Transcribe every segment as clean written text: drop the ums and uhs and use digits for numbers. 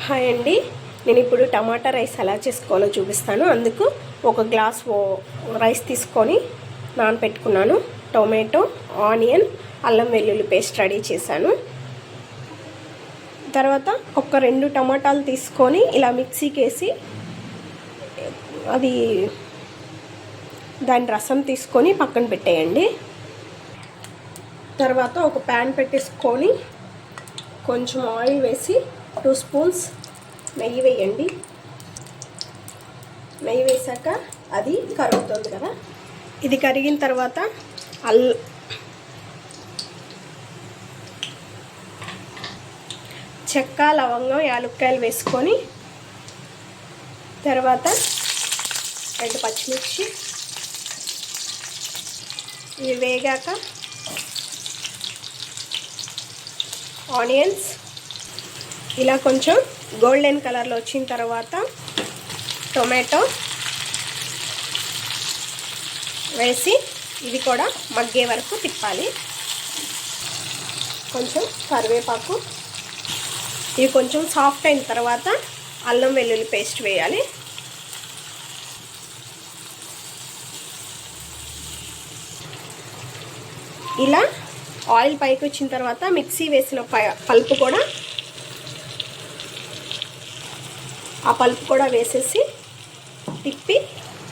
Hi అండి, నేను ఇప్పుడు టమాటా రైస్ ఎలా చేసుకోవాలో చూపిస్తాను. అందుకు ఒక గ్లాస్ రైస్ తీసుకొని నానబెట్టుకున్నాను. టొమాటో, ఆనియన్, అల్లం వెల్లుల్లి పేస్ట్ రెడీ చేశాను. తర్వాత ఒక 2 టమాటాలు తీసుకొని ఇలా మిక్సీకి వేసి దాని రసం తీసుకొని పక్కన పెట్టేయండి. తర్వాత ఒక ప్యాన్ పెట్టేసుకొని కొంచెం ఆయిల్ వేసి 2 స్పూన్స్ నెయ్యి వేయండి. నెయ్యి వేసాక అది కరుగుతుంది కదా, ఇది కరిగిన తర్వాత చెక్క, లవంగం, యాలక్కాయలు వేసుకొని తర్వాత 2 పచ్చిమిర్చి ఇవి వేగాక ఆనియన్స్ ఇలా కొంచెం గోల్డెన్ కలర్లో వచ్చిన తర్వాత టొమాటో వేసి ఇది కూడా మగ్గే వరకు తిప్పాలి. కొంచెం కరివేపాకు, ఇవి కొంచెం సాఫ్ట్ అయిన తర్వాత అల్లం వెల్లుల్లి పేస్ట్ వేయాలి. ఇలా ఆయిల్ పైకి వచ్చిన తర్వాత మిక్సీ వేసిన పల్పు కూడా వేసేసి తిప్పి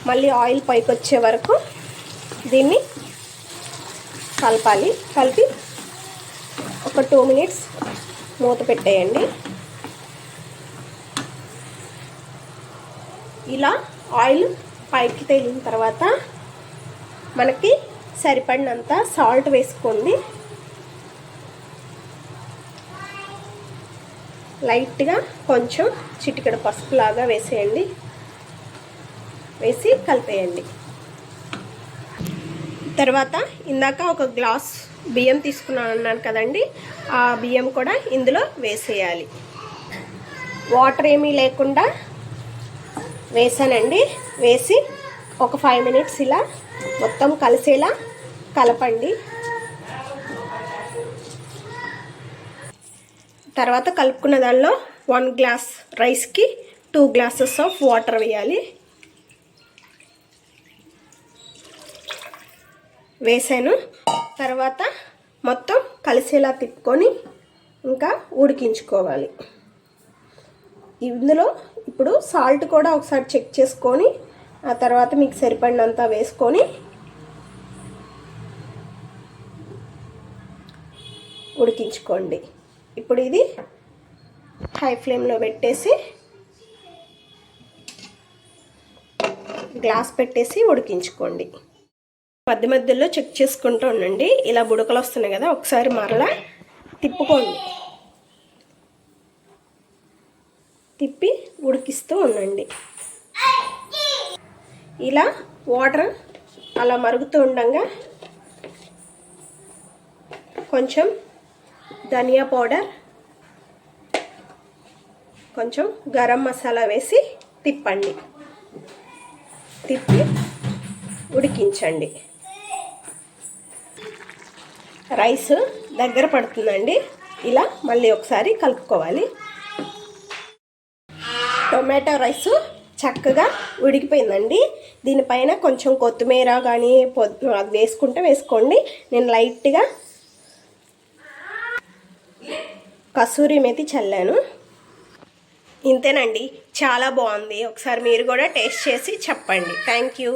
మళ్ళీ ఆయిల్ పైకి వచ్చే వరకు దీన్ని కలిపి ఒక 2 మినిట్స్ మూత పెట్టేయండి. ఇలా ఆయిల్ పైకి తేలిన తర్వాత మనకి సరిపడినంత సాల్ట్ వేసుకోండి. లైట్గా కొంచెం చిటికెడు పసుపులాగా వేసేయండి. వేసి కలిపేయండి. తర్వాత ఇందాక ఒక గ్లాస్ బియ్యం తీసుకున్నాను అన్నాను కదండి, ఆ బియ్యం కూడా ఇందులో వేసేయాలి. వాటర్ ఏమీ లేకుండా వేసానండి. వేసి ఒక 5 మినిట్స్ ఇలా మొత్తం కలిసేలా కలపండి. తర్వాత కలుపుకున్న దానిలో 1 గ్లాస్ రైస్కి 2 గ్లాసెస్ ఆఫ్ వాటర్ వేయాలి. వేసాను. తర్వాత మొత్తం కలిసేలా తిప్పుకొని ఇంకా ఉడికించుకోవాలి. ఇందులో ఇప్పుడు సాల్ట్ కూడా ఒకసారి చెక్ చేసుకొని ఆ తర్వాత మీకు సరిపడినంత వేసుకొని ఉడికించుకోండి. ఇప్పుడు ఇది హై ఫ్లేమ్లో పెట్టేసి గ్లాస్ పెట్టేసి ఉడికించుకోండి. మధ్య మధ్యలో చెక్ చేసుకుంటూ ఉండండి. ఇలా బుడకలు వస్తున్నాయి కదా, ఒకసారి మరలా తిప్పుకోండి. తిప్పి ఉడికిస్తూ ఉండండి. ఇలా వాటర్ అలా మరుగుతూ ఉండగా కొంచెం ధనియా పౌడర్, కొంచెం గరం మసాలా వేసి తిప్పండి. తిప్పి ఉడికించండి. రైస్ దగ్గర పడుతుందండి. ఇలా మళ్ళీ ఒకసారి కలుపుకోవాలి. టొమాటో రైస్ చక్కగా ఉడికిపోయిందండి. దీనిపైన కొంచెం కొత్తిమీర కానీ అది వేసుకుంటే వేసుకోండి. నేను లైట్గా కసూరి మేతి చల్లాను. ఇంతేనండి, చాలా బాగుంది. ఒకసారి మీరు కూడా టేస్ట్ చేసి చెప్పండి. Thank you.